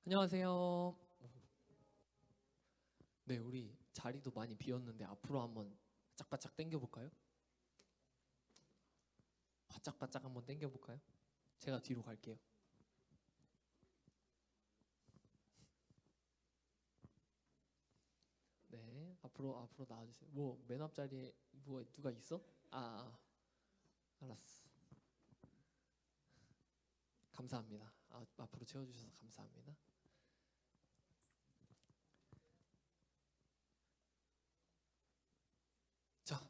안녕하세요. 네, 우리 자리도 많이 비었는데 앞으로 한번 바짝바짝 당겨볼까요? 바짝바짝 한번 당겨볼까요? 제가 뒤로 갈게요. 네, 앞으로 나와주세요. 뭐 맨 앞자리에 뭐 누가 있어? 알았어. 감사합니다. 앞으로 채워주셔서 감사합니다. 자,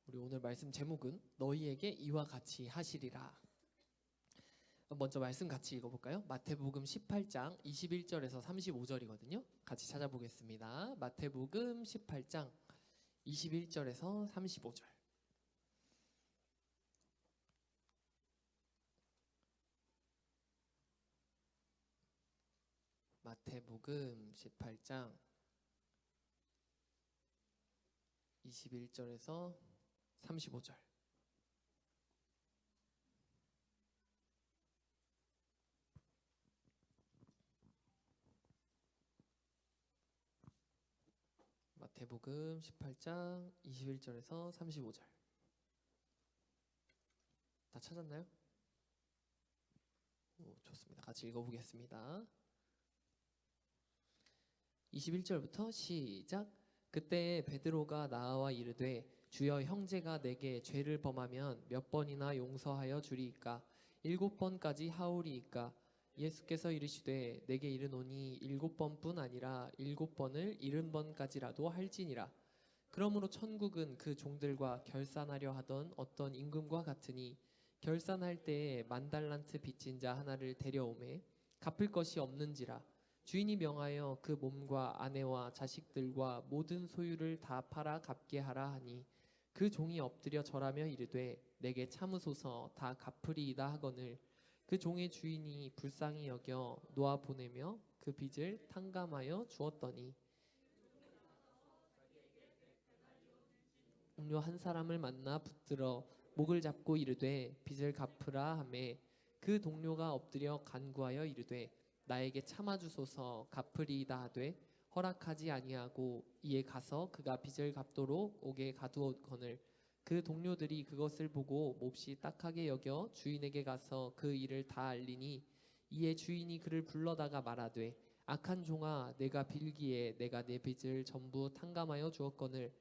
우리 오늘 말씀 제목은 너희에게 이와 같이 하시리라. 먼저 말씀 같이 읽어볼까요? 마태복음 18장 21절에서 35절이거든요. 같이 찾아보겠습니다. 마태복음 18장 21절에서 35절. 마태복음 18장 21절에서 35절. 마태복음 18장 21절에서 35절. 다 찾았나요? 좋습니다. 같이 읽어보겠습니다. 21절부터 시작. 그때 베드로가 나와 이르되 주여, 형제가 내게 죄를 범하면 몇 번이나 용서하여 주리이까? 7번까지 하오리이까? 예수께서 이르시되 내게 이르노니 7번뿐 아니라 7번을 70번까지라도 할지니라. 그러므로 천국은 그 종들과 결산하려 하던 어떤 임금과 같으니, 결산할 때에 10,000달란트 빚진 자 하나를 데려오매 갚을 것이 없는지라. 주인이 명하여 그 몸과 아내와 자식들과 모든 소유를 다 팔아 갚게 하라 하니, 그 종이 엎드려 절하며 이르되 내게 참으소서, 다 갚으리이다 하거늘, 그 종의 주인이 불쌍히 여겨 놓아 보내며 그 빚을 탕감하여 주었더니, 동료 한 사람을 만나 붙들어 목을 잡고 이르되 빚을 갚으라 하매, 그 동료가 엎드려 간구하여 이르되 나에게 참아 주소서, 갚으리이다 하되 허락하지 아니하고, 이에 가서 그가 빚을 갚도록 옥에 가두었거늘, 그 동료들이 그것을 보고 몹시 딱하게 여겨 주인에게 가서 그 일을 다 알리니, 이에 주인이 그를 불러다가 말하되 악한 종아, 내가 빌기에 내가 내 빚을 전부 탕감하여 주었거늘,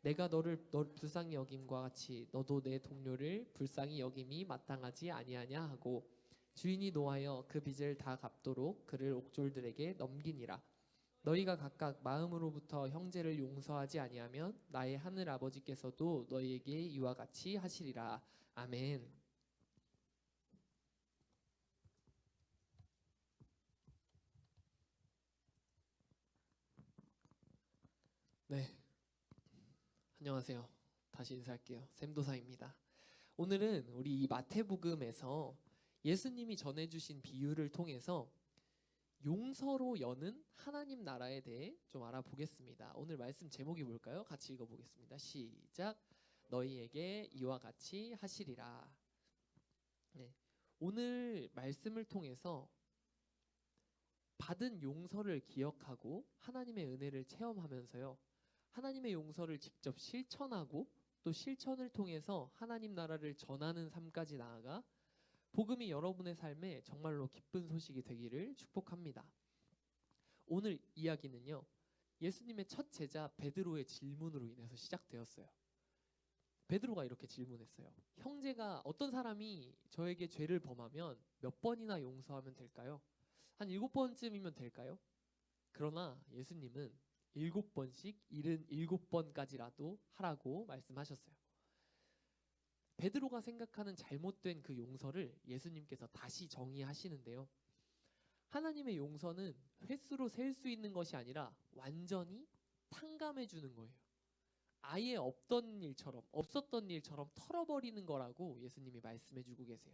내가 너를 불쌍히 여김과 같이 너도 내 동료를 불쌍히 여김이 마땅하지 아니하냐 하고, 주인이 노하여 그 빚을 다 갚도록 그를 옥졸들에게 넘기니라. 너희가 각각 마음으로부터 형제를 용서하지 아니하면 나의 하늘 아버지께서도 너희에게 이와 같이 하시리라. 아멘. 네, 안녕하세요. 다시 인사할게요. 샘도사입니다. 오늘은 우리 이 마태복음에서 예수님이 전해주신 비유를 통해서 용서로 여는 하나님 나라에 대해 좀 알아보겠습니다. 오늘 말씀 제목이 뭘까요? 같이 읽어보겠습니다. 시작. 너희에게 이와 같이 하시리라. 네, 오늘 말씀을 통해서 받은 용서를 기억하고 하나님의 은혜를 체험하면서요, 하나님의 용서를 직접 실천하고, 또 실천을 통해서 하나님 나라를 전하는 삶까지 나아가 복음이 여러분의 삶에 정말로 기쁜 소식이 되기를 축복합니다. 오늘 이야기는요, 예수님의 첫 제자 베드로의 질문으로 인해서 시작되었어요. 베드로가 이렇게 질문했어요. 형제가, 어떤 사람이 저에게 죄를 범하면 몇 번이나 용서하면 될까요? 한 7번쯤이면 될까요? 그러나 예수님은 7번씩 77번까지라도 하라고 말씀하셨어요. 베드로가 생각하는 잘못된 그 용서를 예수님께서 다시 정의하시는데요, 하나님의 용서는 횟수로 셀 수 있는 것이 아니라 완전히 탕감해 주는 거예요. 아예 없었던 일처럼 털어버리는 거라고 예수님이 말씀해 주고 계세요.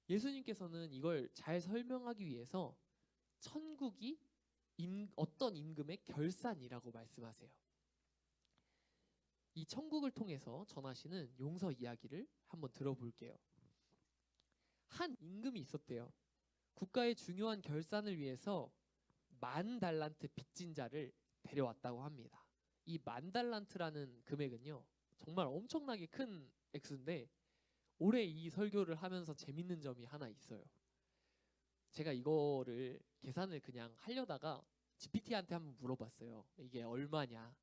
예수님께서는 이걸 잘 설명하기 위해서 천국이 어떤 임금의 결산이라고 말씀하세요. 이 천국을 통해서 전하시는 용서 이야기를 한번 들어볼게요. 한 임금이 있었대요. 국가의 중요한 결산을 위해서 10,000달란트 빚진 자를 데려왔다고 합니다. 이 10,000달란트라는 금액은요, 정말 엄청나게 큰 액수인데 올해 이 설교를 하면서 재밌는 점이 하나 있어요. 제가 이거를 계산을 그냥 하려다가 GPT한테 한번 물어봤어요. 이게 얼마냐?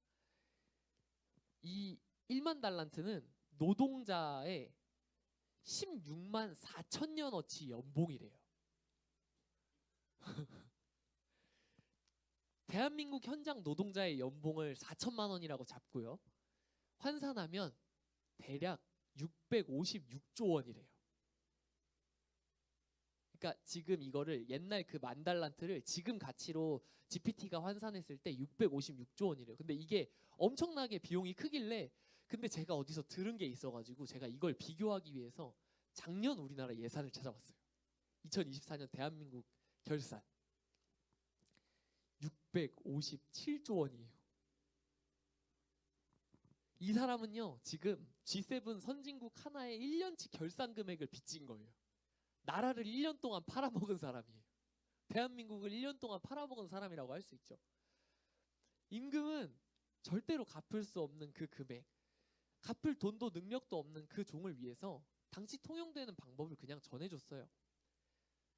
이 1만 달란트는 노동자의 16만 4천년어치 연봉이래요. 대한민국 현장 노동자의 연봉을 4천만 원이라고 잡고요. 환산하면 대략 656조 원이래요. 그러니까 지금 이거를 옛날 그 10,000달란트를 지금 가치로 GPT가 환산했을 때 656조 원이래요. 근데 이게 엄청나게 비용이 크길래 근데 제가 어디서 들은 게 있어가지고 제가 이걸 비교하기 위해서 작년 우리나라 예산을 찾아봤어요. 2024년 대한민국 결산 657조 원이에요. 이 사람은요 지금 G7 선진국 하나의 1년치 결산 금액을 빚진 거예요. 나라를 1년 동안 팔아먹은 사람이에요. 대한민국을 1년 동안 팔아먹은 사람이라고 할 수 있죠. 임금은 절대로 갚을 수 없는 그 금액, 갚을 돈도 능력도 없는 그 종을 위해서 당시 통용되는 방법을 그냥 전해줬어요.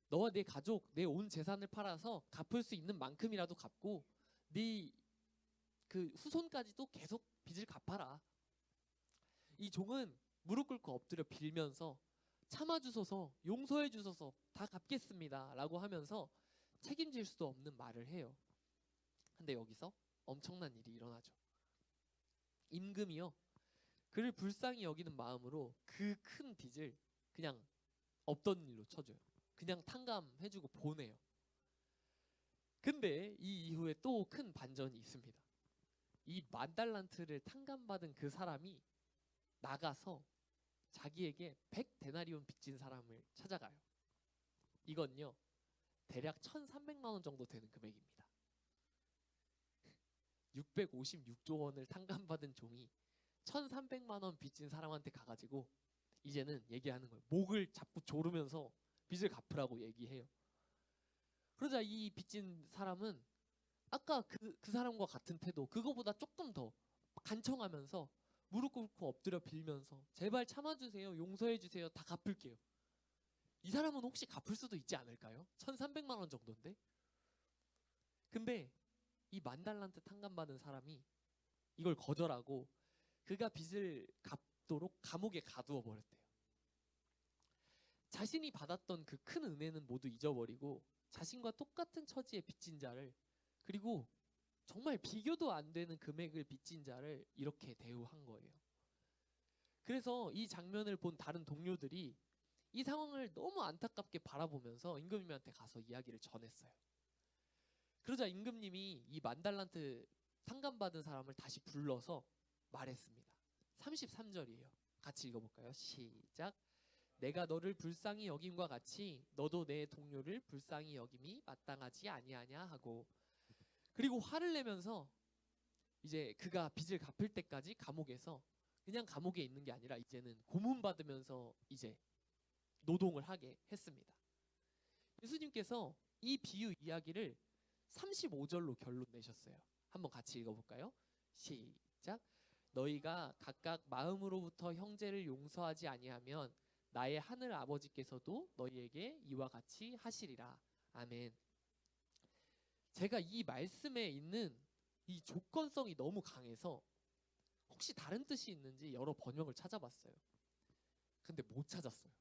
너와 내 가족, 내 온 재산을 팔아서 갚을 수 있는 만큼이라도 갚고 네 그 후손까지도 계속 빚을 갚아라. 이 종은 무릎 꿇고 엎드려 빌면서 참아주소서, 용서해주소서, 다 갚겠습니다 라고 하면서 책임질 수도 없는 말을 해요. 근데 여기서 엄청난 일이 일어나죠. 임금이요, 그를 불쌍히 여기는 마음으로 그 큰 빚을 그냥 없던 일로 쳐줘요. 그냥 탕감해주고 보내요. 근데 이 이후에 또 큰 반전이 있습니다. 이 10,000달란트를 탕감받은 그 사람이 나가서 자기에게 100데나리온 빚진 사람을 찾아가요. 이건요 대략 1,300만 원 정도 되는 금액입니다. 656조 원을 탕감받은 종이 1,300만 원 빚진 사람한테 가가지고 이제는 얘기하는 거예요. 목을 잡고 조르면서 빚을 갚으라고 얘기해요. 그러자 이 빚진 사람은 아까 그 사람과 같은 태도, 그거보다 조금 더 간청하면서 무릎 꿇고 엎드려 빌면서 제발 참아주세요, 용서해주세요, 다 갚을게요. 이 사람은 혹시 갚을 수도 있지 않을까요? 1,300만 원 정도인데. 근데 이 10,000달란트 탕감받은 사람이 이걸 거절하고 그가 빚을 갚도록 감옥에 가두어 버렸대요. 자신이 받았던 그 큰 은혜는 모두 잊어버리고 자신과 똑같은 처지의 빚진 자를, 그리고 정말 비교도 안 되는 금액을 빚진 자를 이렇게 대우한 거예요. 그래서 이 장면을 본 다른 동료들이 이 상황을 너무 안타깝게 바라보면서 임금님한테 가서 이야기를 전했어요. 그러자 임금님이 이 10,000달란트 탕감받은 사람을 다시 불러서 말했습니다. 33절이에요. 같이 읽어볼까요? 시작. 내가 너를 불쌍히 여김과 같이 너도 내 동료를 불쌍히 여김이 마땅하지 아니하냐 하고, 그리고 화를 내면서 이제 그가 빚을 갚을 때까지 감옥에서 그냥 감옥에 있는 게 아니라 이제는 고문받으면서 이제 노동을 하게 했습니다. 예수님께서 이 비유 이야기를 35절로 결론 내셨어요. 한번 같이 읽어볼까요? 시작. 너희가 각각 마음으로부터 형제를 용서하지 아니하면 나의 하늘 아버지께서도 너희에게 이와 같이 하시리라. 아멘. 제가 이 말씀에 있는 이 조건성이 너무 강해서 혹시 다른 뜻이 있는지 여러 번역을 찾아봤어요. 근데 못 찾았어요.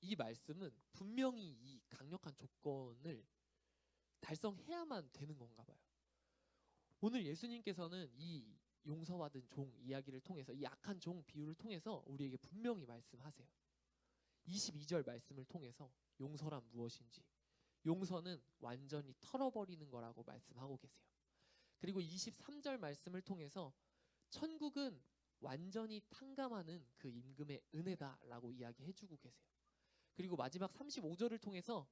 이 말씀은 분명히 이 강력한 조건을 달성해야만 되는 건가 봐요. 오늘 예수님께서는 이 용서받은 종 이야기를 통해서, 이 악한 종 비유를 통해서 우리에게 분명히 말씀하세요. 22절 말씀을 통해서 용서란 무엇인지, 용서는 완전히 털어버리는 거라고 말씀하고 계세요. 그리고 23절 말씀을 통해서 천국은 완전히 탕감하는 그 임금의 은혜다라고 이야기해주고 계세요. 그리고 마지막 35절을 통해서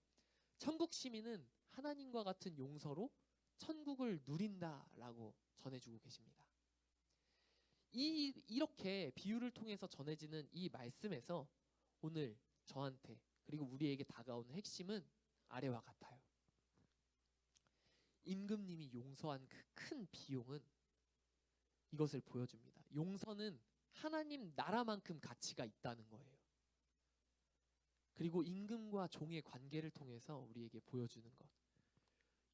천국 시민은 하나님과 같은 용서로 천국을 누린다라고 전해주고 계십니다. 이렇게 비유를 통해서 전해지는 이 말씀에서 오늘 저한테, 그리고 우리에게 다가오는 핵심은 아래와 같아요. 임금님이 용서한 그 큰 비용은 이것을 보여줍니다. 용서는 하나님 나라만큼 가치가 있다는 거예요. 그리고 임금과 종의 관계를 통해서 우리에게 보여주는 것.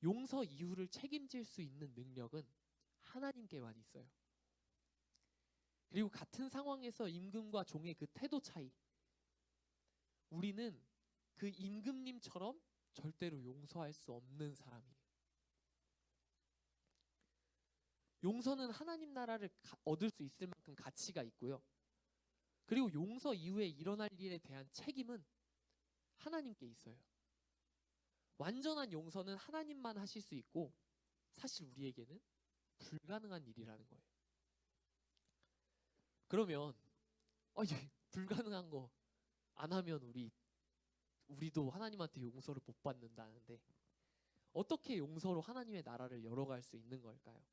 용서 이후를 책임질 수 있는 능력은 하나님께만 있어요. 그리고 같은 상황에서 임금과 종의 그 태도 차이. 우리는 그 임금님처럼 절대로 용서할 수 없는 사람이에요. 용서는 하나님 나라를 얻을 수 있을 만큼 가치가 있고요. 그리고 용서 이후에 일어날 일에 대한 책임은 하나님께 있어요. 완전한 용서는 하나님만 하실 수 있고 사실 우리에게는 불가능한 일이라는 거예요. 그러면 불가능한 거 안 하면 우리도 하나님한테 용서를 못 받는다는데 어떻게 용서로 하나님의 나라를 열어갈 수 있는 걸까요?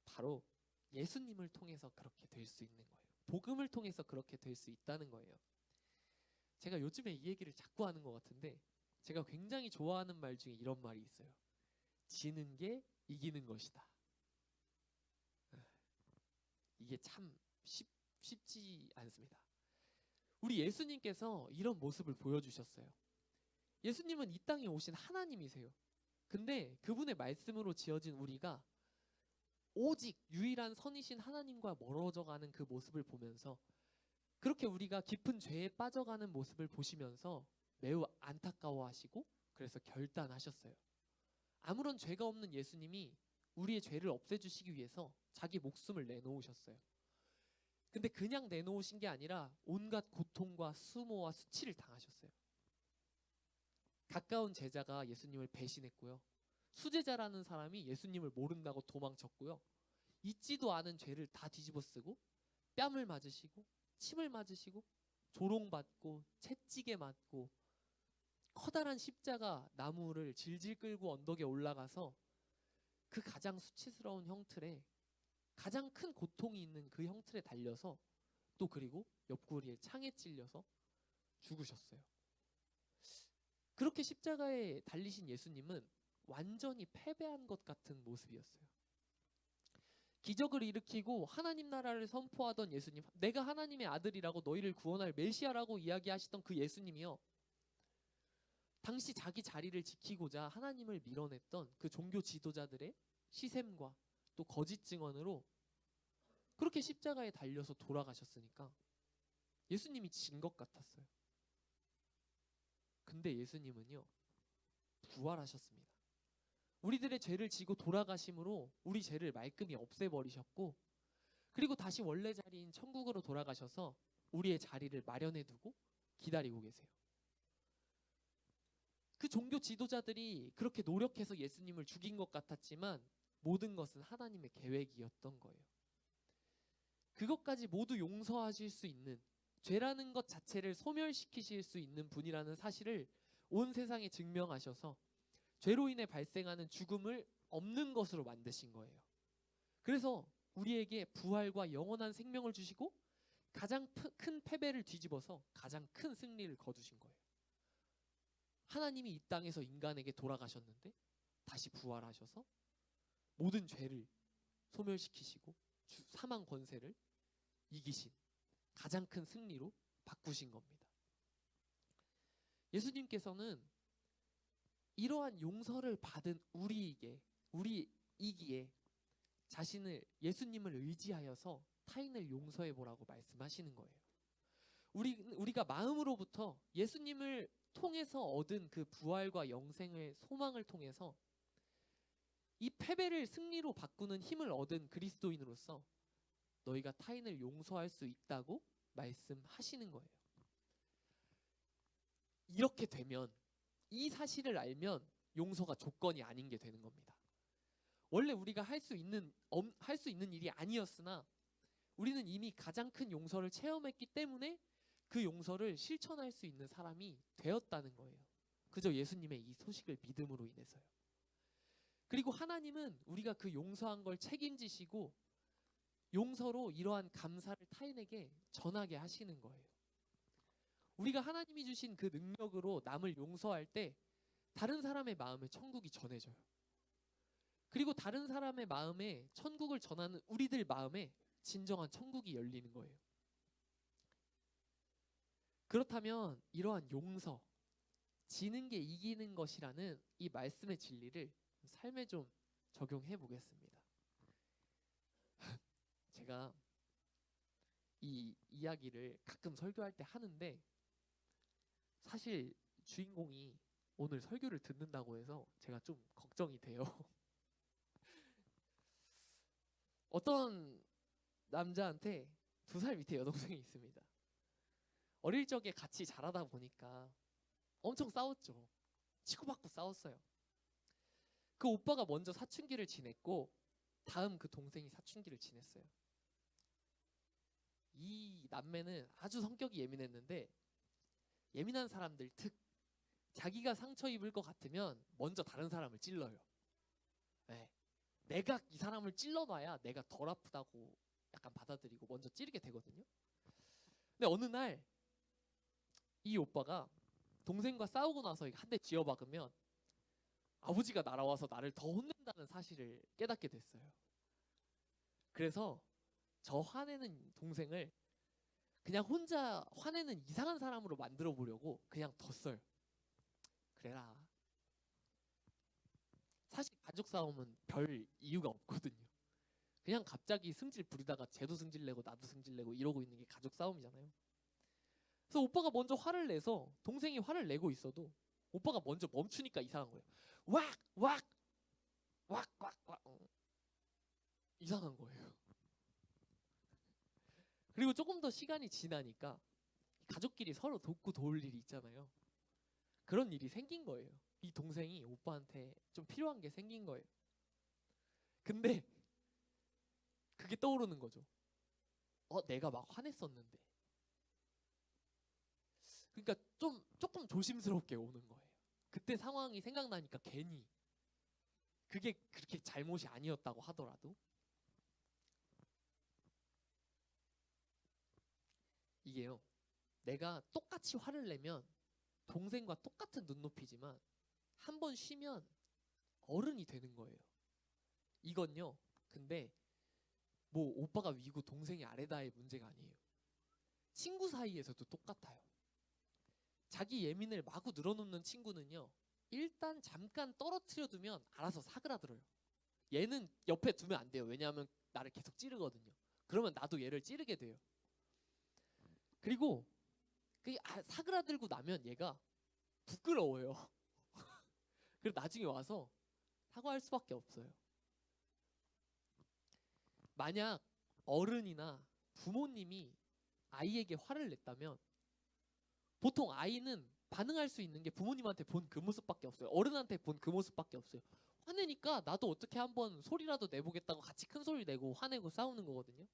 바로 예수님을 통해서 그렇게 될 수 있는 거예요. 복음을 통해서 그렇게 될 수 있다는 거예요. 제가 요즘에 이 얘기를 자꾸 하는 것 같은데 제가 굉장히 좋아하는 말 중에 이런 말이 있어요. 지는 게 이기는 것이다. 이게 참 쉽지 않습니다. 우리 예수님께서 이런 모습을 보여주셨어요. 예수님은 이 땅에 오신 하나님이세요. 근데 그분의 말씀으로 지어진 우리가 오직 유일한 선이신 하나님과 멀어져가는 그 모습을 보면서 그렇게 우리가 깊은 죄에 빠져가는 모습을 보시면서 매우 안타까워하시고 그래서 결단하셨어요. 아무런 죄가 없는 예수님이 우리의 죄를 없애주시기 위해서 자기 목숨을 내놓으셨어요. 근데 그냥 내놓으신 게 아니라 온갖 고통과 수모와 수치를 당하셨어요. 가까운 제자가 예수님을 배신했고요. 수제자라는 사람이 예수님을 모른다고 도망쳤고요. 잊지도 않은 죄를 다 뒤집어쓰고 뺨을 맞으시고 침을 맞으시고 조롱받고 채찍에 맞고 커다란 십자가 나무를 질질 끌고 언덕에 올라가서 그 가장 수치스러운 형틀에 가장 큰 고통이 있는 그 형틀에 달려서 또 그리고 옆구리에 창에 찔려서 죽으셨어요. 그렇게 십자가에 달리신 예수님은 완전히 패배한 것 같은 모습이었어요. 기적을 일으키고 하나님 나라를 선포하던 예수님, 내가 하나님의 아들이라고 너희를 구원할 메시아라고 이야기하시던 그 예수님이요. 당시 자기 자리를 지키고자 하나님을 밀어냈던 그 종교 지도자들의 시샘과 또 거짓 증언으로 그렇게 십자가에 달려서 돌아가셨으니까 예수님이 진 것 같았어요. 근데 예수님은요, 부활하셨습니다. 우리들의 죄를 지고 돌아가심으로 우리 죄를 말끔히 없애버리셨고 그리고 다시 원래 자리인 천국으로 돌아가셔서 우리의 자리를 마련해 두고 기다리고 계세요. 그 종교 지도자들이 그렇게 노력해서 예수님을 죽인 것 같았지만 모든 것은 하나님의 계획이었던 거예요. 그것까지 모두 용서하실 수 있는, 죄라는 것 자체를 소멸시키실 수 있는 분이라는 사실을 온 세상에 증명하셔서 죄로 인해 발생하는 죽음을 없는 것으로 만드신 거예요. 그래서 우리에게 부활과 영원한 생명을 주시고 가장 큰 패배를 뒤집어서 가장 큰 승리를 거두신 거예요. 하나님이 이 땅에서 인간에게 돌아가셨는데 다시 부활하셔서 모든 죄를 소멸시키시고 사망 권세를 이기신 가장 큰 승리로 바꾸신 겁니다. 예수님께서는 이러한 용서를 받은 우리이기에 자신을 예수님을 의지하여서 타인을 용서해 보라고 말씀하시는 거예요. 우리가 마음으로부터 예수님을 통해서 얻은 그 부활과 영생의 소망을 통해서 이 패배를 승리로 바꾸는 힘을 얻은 그리스도인으로서 너희가 타인을 용서할 수 있다고 말씀하시는 거예요. 이렇게 되면 이 사실을 알면 용서가 조건이 아닌 게 되는 겁니다. 원래 우리가 할 수 있는 일이 아니었으나 우리는 이미 가장 큰 용서를 체험했기 때문에 그 용서를 실천할 수 있는 사람이 되었다는 거예요. 그저 예수님의 이 소식을 믿음으로 인해서요. 그리고 하나님은 우리가 그 용서한 걸 책임지시고 용서로 이러한 감사를 타인에게 전하게 하시는 거예요. 우리가 하나님이 주신 그 능력으로 남을 용서할 때 다른 사람의 마음에 천국이 전해져요. 그리고 다른 사람의 마음에 천국을 전하는 우리들 마음에 진정한 천국이 열리는 거예요. 그렇다면 이러한 용서, 지는 게 이기는 것이라는 이 말씀의 진리를 삶에 좀 적용해 보겠습니다. 제가 이 이야기를 가끔 설교할 때 하는데 사실 주인공이 오늘 설교를 듣는다고 해서 제가 좀 걱정이 돼요. 어떤 남자한테 2살 밑에 여동생이 있습니다. 어릴 적에 같이 자라다 보니까 엄청 싸웠죠. 치고받고 싸웠어요. 그 오빠가 먼저 사춘기를 지냈고 다음 그 동생이 사춘기를 지냈어요. 이 남매는 아주 성격이 예민했는데 예민한 사람들 특 자기가 상처 입을 것 같으면 먼저 다른 사람을 찔러요. 네. 내가 이 사람을 찔러놔야 내가 덜 아프다고 약간 받아들이고 먼저 찌르게 되거든요. 근데 어느 날 이 오빠가 동생과 싸우고 나서 한 대 쥐어박으면 아버지가 날아와서 나를 더 혼낸다는 사실을 깨닫게 됐어요. 그래서 저 화내는 동생을 그냥 혼자 화내는 이상한 사람으로 만들어 보려고 그냥 뒀어요. 그래라. 사실 가족 싸움은 별 이유가 없거든요. 그냥 갑자기 승질 부리다가 쟤도 승질 내고 나도 승질 내고 이러고 있는 게 가족 싸움이잖아요. 그래서 오빠가 먼저 화를 내서 동생이 화를 내고 있어도 오빠가 먼저 멈추니까 이상한 거예요. 왁! 왁! 왁! 왁! 왁! 이상한 거예요. 그리고 조금 더 시간이 지나니까 가족끼리 서로 돕고 도울 일이 있잖아요. 그런 일이 생긴 거예요. 이 동생이 오빠한테 좀 필요한 게 생긴 거예요. 근데 그게 떠오르는 거죠. 내가 막 화냈었는데. 그러니까 조금 조심스럽게 오는 거예요. 그때 상황이 생각나니까 괜히 그게 그렇게 잘못이 아니었다고 하더라도 이게요. 내가 똑같이 화를 내면 동생과 똑같은 눈높이지만 한 번 쉬면 어른이 되는 거예요. 이건요. 근데 뭐 오빠가 위고 동생이 아래다의 문제가 아니에요. 친구 사이에서도 똑같아요. 자기 예민을 마구 늘어놓는 친구는요. 일단 잠깐 떨어뜨려 두면 알아서 사그라들어요. 얘는 옆에 두면 안 돼요. 왜냐하면 나를 계속 찌르거든요. 그러면 나도 얘를 찌르게 돼요. 그리고 사그라들고 나면 얘가 부끄러워요. 그리고 나중에 와서 사과할 수밖에 없어요. 만약 어른이나 부모님이 아이에게 화를 냈다면 보통 아이는 반응할 수 있는 게 부모님한테 본 그 모습밖에 없어요. 어른한테 본 그 모습밖에 없어요. 화내니까 나도 어떻게 한번 소리라도 내보겠다고 같이 큰 소리 내고 화내고 싸우는 거거든요.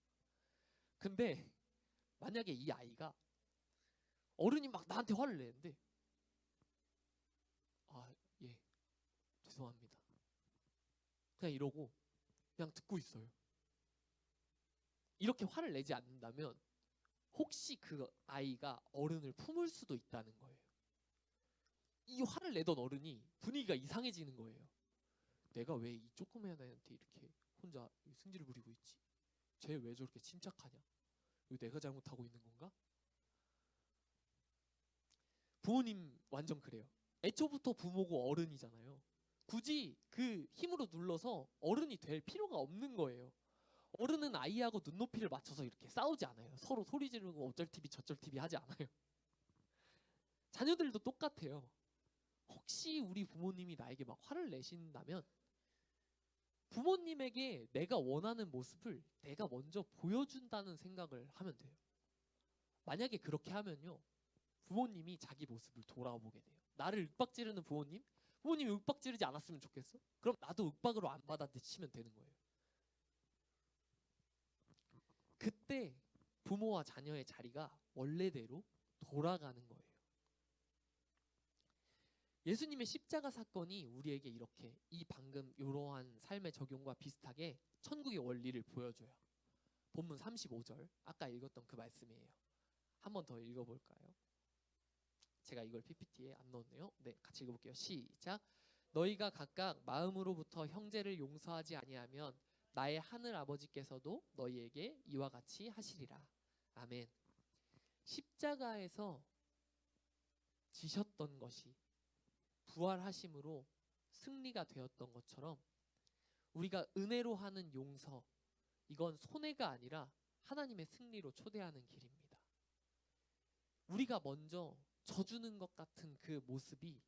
근데 만약에 이 아이가 어른이 막 나한테 화를 내는데 예, 죄송합니다. 그냥 이러고 그냥 듣고 있어요. 이렇게 화를 내지 않는다면 혹시 그 아이가 어른을 품을 수도 있다는 거예요. 이 화를 내던 어른이 분위기가 이상해지는 거예요. 내가 왜 이 조그만 애한테 이렇게 혼자 승질을 부리고 있지? 쟤 왜 저렇게 침착하냐? 이거 내가 잘못하고 있는 건가? 부모님 완전 그래요. 애초부터 부모고 어른이잖아요. 굳이 그 힘으로 눌러서 어른이 될 필요가 없는 거예요. 어른은 아이하고 눈높이를 맞춰서 이렇게 싸우지 않아요. 서로 소리 지르고 어쩔 TV 저쩔 TV 하지 않아요. 자녀들도 똑같아요. 혹시 우리 부모님이 나에게 막 화를 내신다면 부모님에게 내가 원하는 모습을 내가 먼저 보여준다는 생각을 하면 돼요. 만약에 그렇게 하면요. 부모님이 자기 모습을 돌아보게 돼요. 나를 윽박지르는 부모님이 윽박지르지 않았으면 좋겠어? 그럼 나도 윽박으로 안 받아치면 되는 거예요. 그때 부모와 자녀의 자리가 원래대로 돌아가는 거예요. 예수님의 십자가 사건이 우리에게 이렇게 이 방금 이러한 삶의 적용과 비슷하게 천국의 원리를 보여줘요. 본문 35절 아까 읽었던 그 말씀이에요. 한 번 더 읽어볼까요? 제가 이걸 PPT에 안 넣었네요. 네, 같이 읽어볼게요. 시작. 너희가 각각 마음으로부터 형제를 용서하지 아니하면 나의 하늘 아버지께서도 너희에게 이와 같이 하시리라. 아멘. 십자가에서 지셨던 것이 부활하심으로 승리가 되었던 것처럼 우리가 은혜로 하는 용서, 이건 손해가 아니라 하나님의 승리로 초대하는 길입니다. 우리가 먼저 져주는 것 같은 그 모습이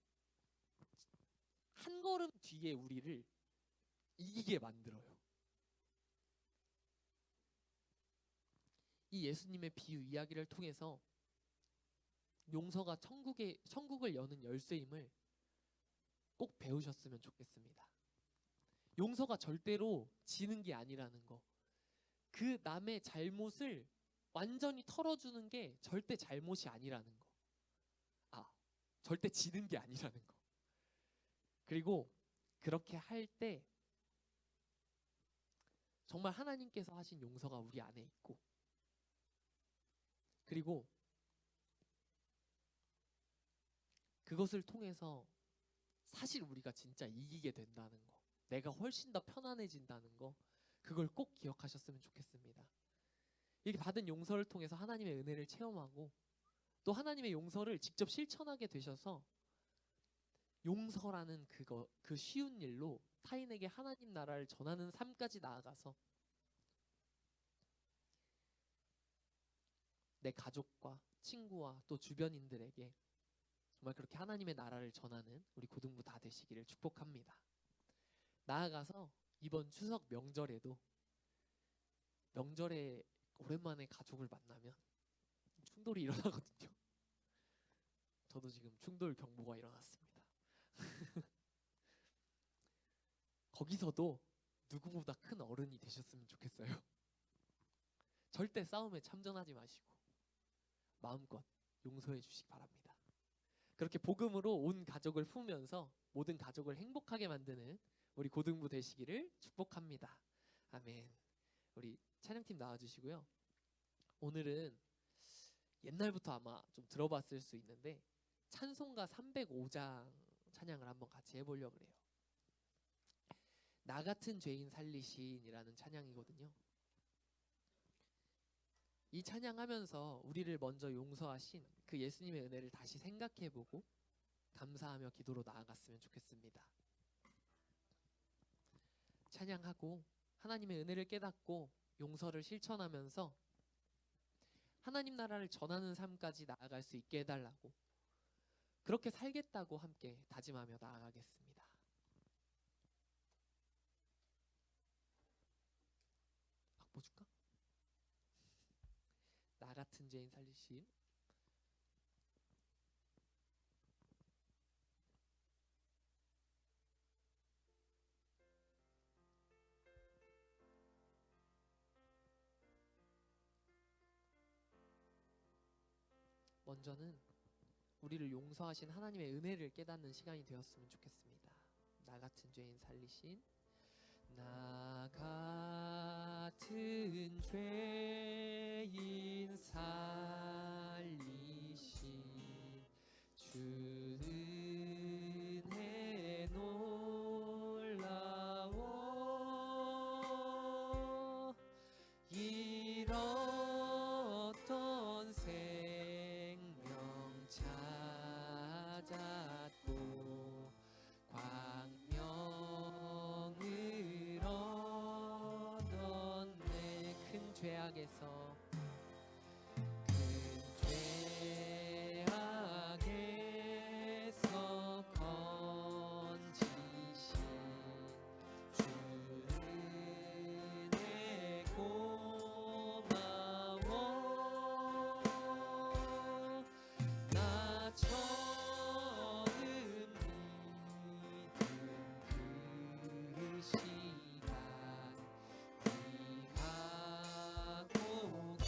한 걸음 뒤에 우리를 이기게 만들어요. 이 예수님의 비유 이야기를 통해서 용서가 천국을 여는 열쇠임을 꼭 배우셨으면 좋겠습니다. 용서가 절대로 지는 게 아니라는 거, 그 남의 잘못을 완전히 털어주는 게 절대 잘못이 아니라는 거, 절대 지는 게 아니라는 거. 그리고 그렇게 할 때 정말 하나님께서 하신 용서가 우리 안에 있고, 그리고 그것을 통해서 사실 우리가 진짜 이기게 된다는 거, 내가 훨씬 더 편안해진다는 거, 그걸 꼭 기억하셨으면 좋겠습니다. 이렇게 받은 용서를 통해서 하나님의 은혜를 체험하고 또 하나님의 용서를 직접 실천하게 되셔서 용서라는 그 쉬운 일로 타인에게 하나님 나라를 전하는 삶까지 나아가서 내 가족과 친구와 또 주변인들에게 정말 그렇게 하나님의 나라를 전하는 우리 고등부 다 되시기를 축복합니다. 나아가서 이번 추석 명절에도, 명절에 오랜만에 가족을 만나면 충돌이 일어나거든요. 저도 지금 충돌 경보가 일어났습니다. 거기서도 누구보다 큰 어른이 되셨으면 좋겠어요. 절대 싸움에 참전하지 마시고 마음껏 용서해 주시기 바랍니다. 그렇게 복음으로 온 가족을 품으면서 모든 가족을 행복하게 만드는 우리 고등부 되시기를 축복합니다. 아멘. 우리 찬양팀 나와주시고요. 오늘은 옛날부터 아마 좀 들어봤을 수 있는데 찬송가 305장 찬양을 한번 같이 해보려고 해요. 나 같은 죄인 살리신이라는 찬양이거든요. 이 찬양하면서 우리를 먼저 용서하신 그 예수님의 은혜를 다시 생각해보고 감사하며 기도로 나아갔으면 좋겠습니다. 찬양하고 하나님의 은혜를 깨닫고 용서를 실천하면서 하나님 나라를 전하는 삶까지 나아갈 수 있게 해달라고, 그렇게 살겠다고 함께 다짐하며 나아가겠습니다. 악보 줄까? 나 같은 죄인 살리신. 먼저는 우리를 용서하신 하나님의 은혜를 깨닫는 시간이 되었으면 좋겠습니다. 나 같은 죄인 살리신. 나 같은 죄인 살리신 주 은혜 놀라워 잃었던 생명 찾았고 광명을 얻었네. 큰 죄악에서 건지신 주 은혜 고마워. 나 처음 믿은 그 시간 네가 고개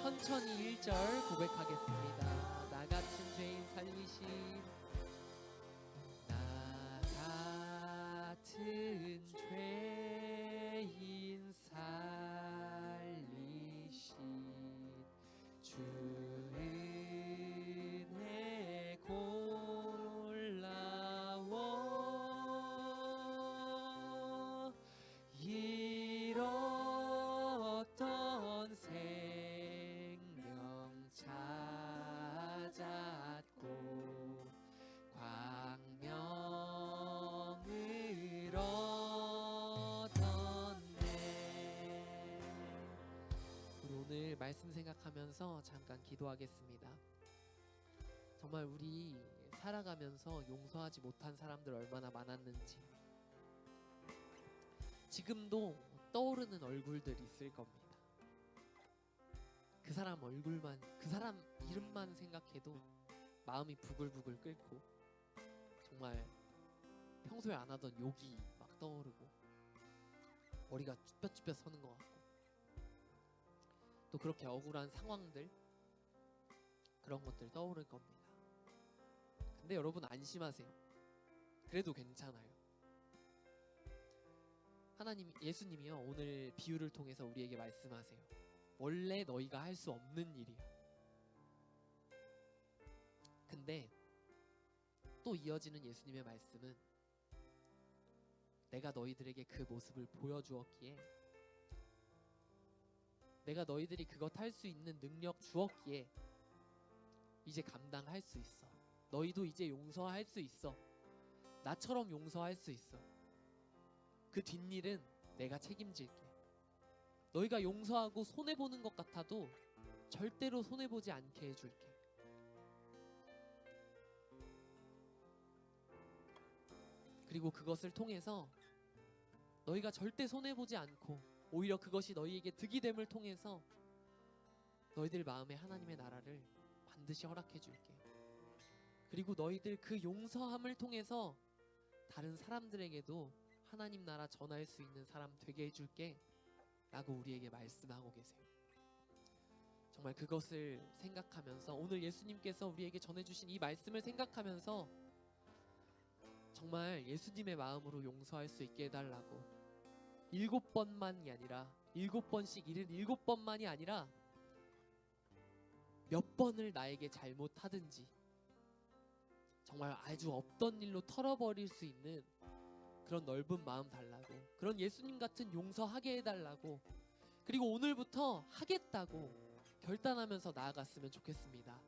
천천히 1절 고백하겠습니다. 나 같은 죄인 살리신, 나 같은 죄인 살리신 주 은혜 골라워 잃었던 생명 찾았고 광명을 얻었네. 우리 오늘 말씀 생각하면서 잠깐 기도하겠습니다. 정말 우리 살아가면서 용서하지 못한 사람들 얼마나 많았는지 지금도 떠오르는 얼굴들이 있을 겁니다. 그 사람 얼굴만, 그 사람 이름만 생각해도 마음이 부글부글 끓고 정말 평소에 안 하던 욕이 막 떠오르고 머리가 쭈뼛쭈뼛 서는 것 같고 또 그렇게 억울한 상황들, 그런 것들 떠오를 겁니다. 근데 여러분 안심하세요. 그래도 괜찮아요. 하나님, 예수님이요 오늘 비유를 통해서 우리에게 말씀하세요. 원래 너희가 할 수 없는 일이야. 근데 또 이어지는 예수님의 말씀은 내가 너희들에게 그 모습을 보여주었기에, 내가 너희들이 그것 할 수 있는 능력 주었기에 이제 감당할 수 있어. 너희도 이제 용서할 수 있어. 나처럼 용서할 수 있어. 그 뒷일은 내가 책임질게. 너희가 용서하고 손해보는 것 같아도 절대로 손해보지 않게 해줄게. 그리고 그것을 통해서 너희가 절대 손해보지 않고 오히려 그것이 너희에게 득이 됨을 통해서 너희들 마음에 하나님의 나라를 반드시 허락해 줄게. 그리고 너희들 그 용서함을 통해서 다른 사람들에게도 하나님 나라 전할 수 있는 사람 되게 해줄게 라고 우리에게 말씀하고 계세요. 정말 그것을 생각하면서 오늘 예수님께서 우리에게 전해주신 이 말씀을 생각하면서 정말 예수님의 마음으로 용서할 수 있게 해달라고 7번만이 아니라 7번씩 77번만이 아니라 몇 번을 나에게 잘못하든지 정말 아주 없던 일로 털어버릴 수 있는 그런 넓은 마음 달라고, 그런 예수님 같은 용서하게 해달라고, 그리고 오늘부터 하겠다고 결단하면서 나아갔으면 좋겠습니다.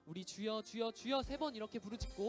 우리 주여 주여 주여 3번 이렇게 부르짖고